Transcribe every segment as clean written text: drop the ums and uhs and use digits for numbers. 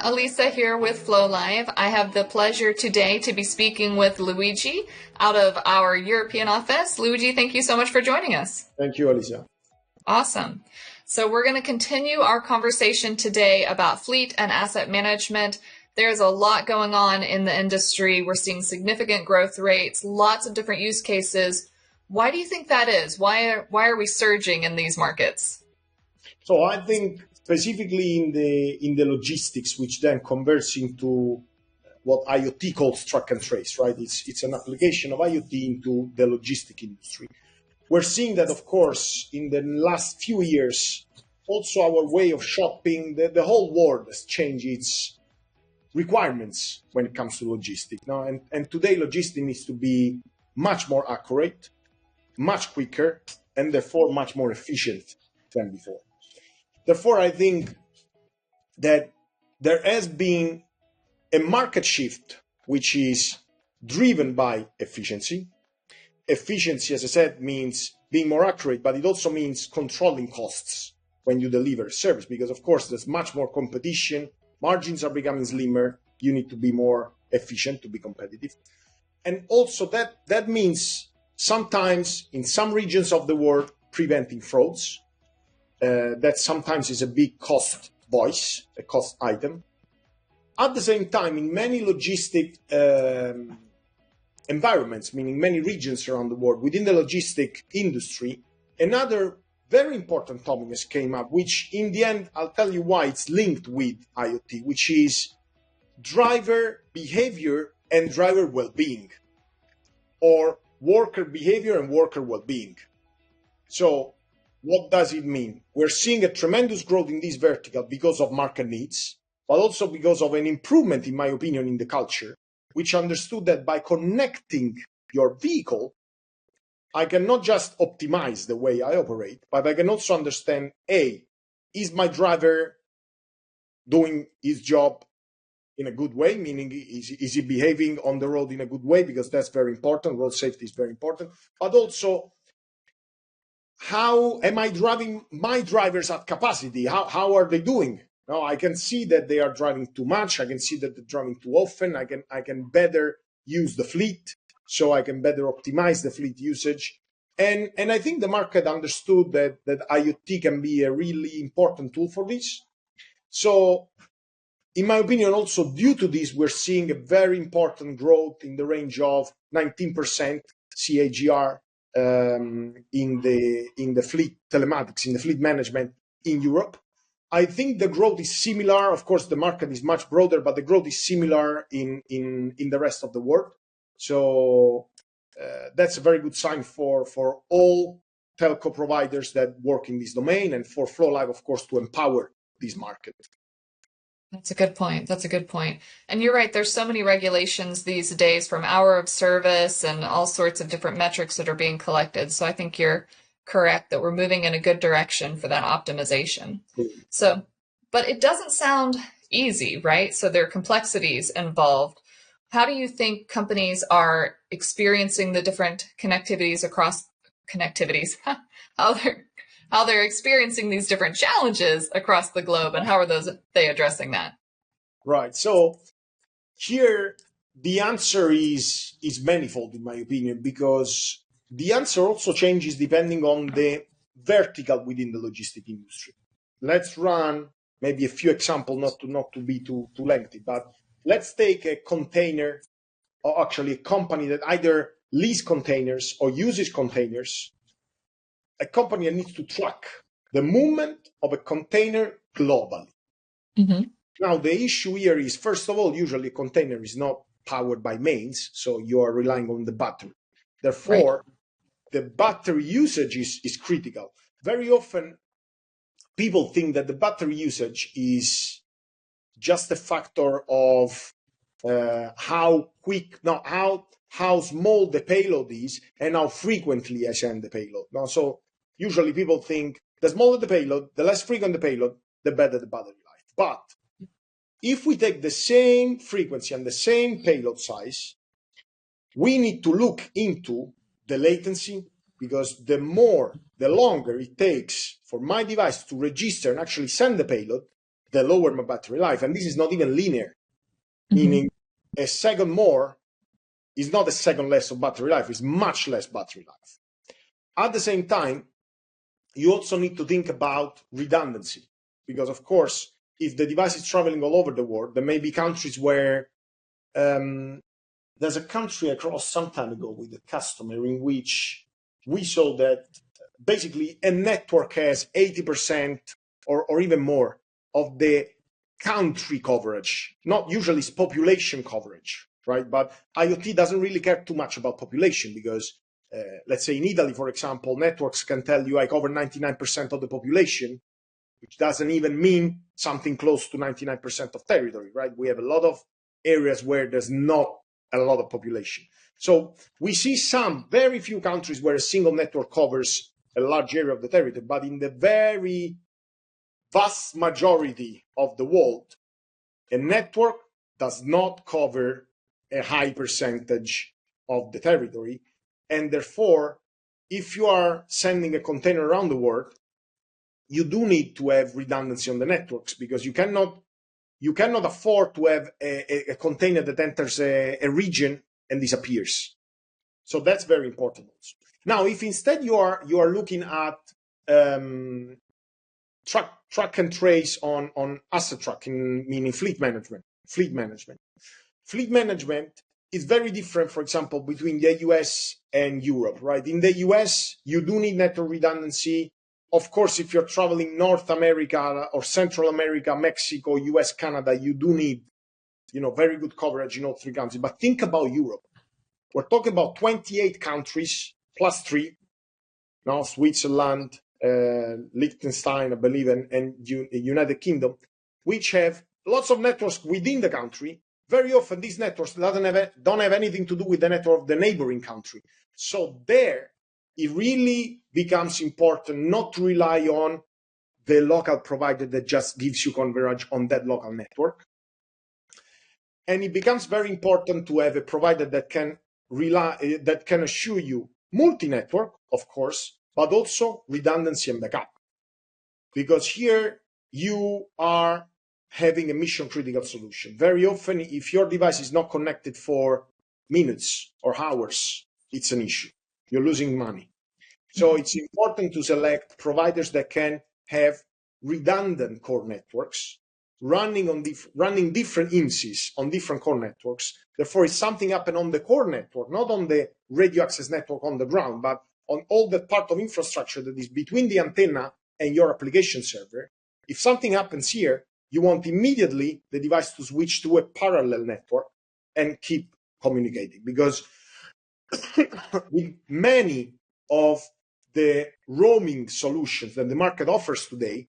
Alisa here with floLIVE. I have the pleasure today to be speaking with Luigi out of our European office. Luigi, thank you so much for joining us. Thank you, Alisa. Awesome. So we're going to continue our conversation today about fleet and asset management. There's a lot going on in the industry. We're seeing significant growth rates, lots of different use cases. Why do you think that is? Why are we surging in these markets? So I think specifically in the logistics, which then converts into what IoT calls track and trace, right? It's an application of IoT into the logistic industry. We're seeing that, of course, in the last few years, also our way of shopping, the whole world has changed its requirements when it comes to logistics. Now, and today logistics needs to be much more accurate, much quicker, and therefore much more efficient than before. Therefore, I think that there has been a market shift which is driven by efficiency. Efficiency, as I said, means being more accurate, but it also means controlling costs when you deliver a service, because of course there's much more competition, margins are becoming slimmer, you need to be more efficient to be competitive. And also that means sometimes in some regions of the world preventing frauds. That sometimes is a big cost voice, a cost item. At the same time, in many logistic environments, meaning many regions around the world, within the logistic industry, another very important topic has came up, which in the end, I'll tell you why it's linked with IoT, which is driver behavior and driver well-being, or worker behavior and worker well-being. So what does it mean? We're seeing a tremendous growth in this vertical because of market needs, but also because of an improvement, in my opinion, in the culture, which understood that by connecting your vehicle, I can not just optimize the way I operate, but I can also understand, A, is my driver doing his job in a good way, meaning is he behaving on the road in a good way, because that's very important, road safety is very important, but also, how am I driving my drivers at capacity? How are they doing? Now I can see that they are driving too much. I can see that they're driving too often. I can better use the fleet, so I can better optimize the fleet usage. And I think the market understood that IoT can be a really important tool for this. So in my opinion, also due to this, we're seeing a very important growth in the range of 19% CAGR in the fleet telematics, in the fleet management in Europe. I think the growth is similar. Of course, the market is much broader, but the growth is similar in the rest of the world. So that's a very good sign for all telco providers that work in this domain, and for floLIVE, of course, to empower this market. That's a good point. That's a good point. And you're right, there's so many regulations these days, from hour of service and all sorts of different metrics that are being collected. So I think you're correct that we're moving in a good direction for that optimization. So, but it doesn't sound easy, right? So there are complexities involved. How do you think companies are experiencing the different connectivities across connectivities? How they're experiencing these different challenges across the globe, and how are they addressing that? Right. So here the answer is manifold, in my opinion, because the answer also changes depending on the vertical within the logistic industry. Let's run maybe a few examples, not to be too lengthy, but let's take a container, or actually a company that either leases containers or uses containers. A company that needs to track the movement of a container globally. Mm-hmm. Now, the issue here is, first of all, usually a container is not powered by mains, so you are relying on the battery. Therefore, the battery usage is critical. Very often, people think that the battery usage is just a factor of how small the payload is and how frequently I send the payload. Now, so usually people think the smaller the payload, the less frequent the payload, the better the battery life. But if we take the same frequency and the same payload size, we need to look into the latency, because the longer it takes for my device to register and actually send the payload, the lower my battery life. And this is not even linear, Mm-hmm. meaning a second more is not a second less of battery life, it's much less battery life. At the same time, you also need to think about redundancy, because of course, if the device is traveling all over the world, there may be countries where there's a country across some time ago with a customer in which we saw that basically a network has 80% or even more of the country coverage. Not usually it's population coverage, right? But IoT doesn't really care too much about population because let's say in Italy, for example, networks can tell you I cover 99% of the population, which doesn't even mean something close to 99% of territory, right? We have a lot of areas where there's not a lot of population. So we see some very few countries where a single network covers a large area of the territory, but in the very vast majority of the world, a network does not cover a high percentage of the territory. And therefore, if you are sending a container around the world, you do need to have redundancy on the networks, because you cannot afford to have a container that enters a region and disappears. So that's very important also. Now, if instead you are looking at track and trace on asset tracking, meaning fleet management is very different, for example, between the US and Europe, right? In the US, you do need network redundancy. Of course, if you're traveling North America or Central America, Mexico, US, Canada, you do need, very good coverage in all three countries. But think about Europe. We're talking about 28 countries plus 3, now Switzerland, Liechtenstein, I believe, and United Kingdom, which have lots of networks within the country. Very often, these networks don't have anything to do with the network of the neighboring country. So there, it really becomes important not to rely on the local provider that just gives you coverage on that local network. And it becomes very important to have a provider that can assure you multi-network, of course, but also redundancy and backup. Because here you are having a mission-critical solution. Very often, if your device is not connected for minutes or hours, it's an issue. You're losing money. So it's important to select providers that can have redundant core networks running different IMSIs on different core networks. Therefore, if something happened on the core network, not on the radio access network on the ground, but on all the part of infrastructure that is between the antenna and your application server, if something happens here, you want immediately the device to switch to a parallel network and keep communicating. Because with many of the roaming solutions that the market offers today,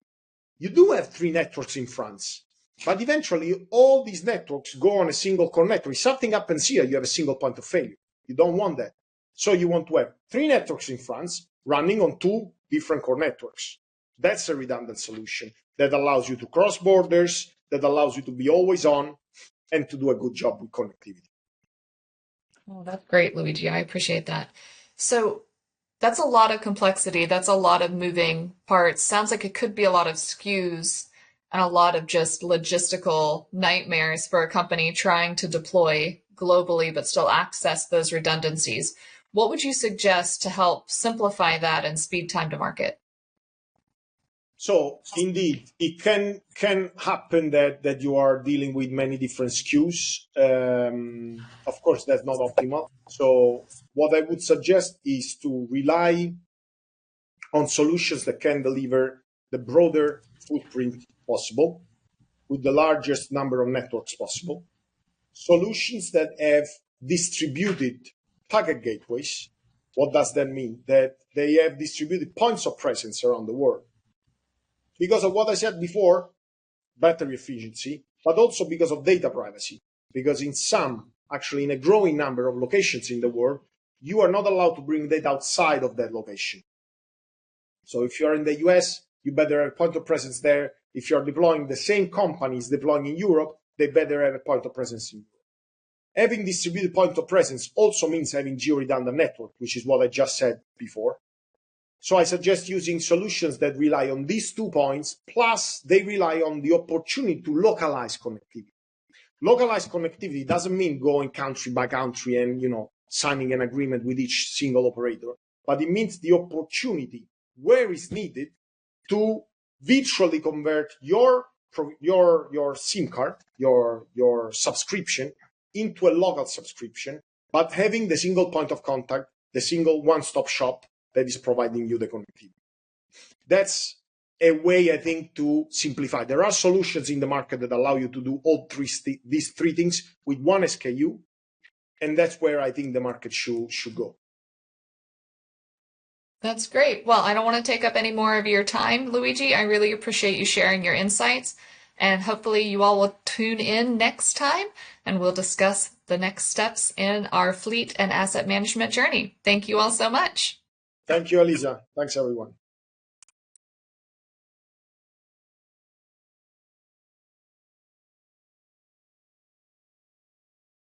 you do have 3 networks in France, but eventually all these networks go on a single core network. If something happens here, you have a single point of failure. You don't want that. So you want to have 3 networks in France running on 2 different core networks. That's a redundant solution that allows you to cross borders, that allows you to be always on, and to do a good job with connectivity. Oh, that's great, Luigi. I appreciate that. So that's a lot of complexity. That's a lot of moving parts. Sounds like it could be a lot of SKUs and a lot of just logistical nightmares for a company trying to deploy globally but still access those redundancies. What would you suggest to help simplify that and speed time to market? So indeed, it can happen that you are dealing with many different SKUs. Of course, that's not optimal. So what I would suggest is to rely on solutions that can deliver the broader footprint possible with the largest number of networks possible. Solutions that have distributed packet gateways. What does that mean? That they have distributed points of presence around the world. Because of what I said before, battery efficiency, but also because of data privacy. Because actually in a growing number of locations in the world, you are not allowed to bring data outside of that location. So if you're in the US, you better have a point of presence there. If you're deploying the same companies deploying in Europe, they better have a point of presence in Europe. Having distributed point of presence also means having geo-redundant network, which is what I just said before. So I suggest using solutions that rely on these 2 points, plus they rely on the opportunity to localize connectivity. Localized connectivity doesn't mean going country by country and, signing an agreement with each single operator, but it means the opportunity where is needed to virtually convert your SIM card, your subscription into a local subscription, but having the single point of contact, the single one-stop shop that is providing you the connectivity. That's a way, I think, to simplify. There are solutions in the market that allow you to do all these three things with one SKU, and that's where I think the market should go. That's great. Well, I don't want to take up any more of your time, Luigi. I really appreciate you sharing your insights, and hopefully you all will tune in next time, and we'll discuss the next steps in our fleet and asset management journey. Thank you all so much. Thank you, Elisa. Thanks, everyone.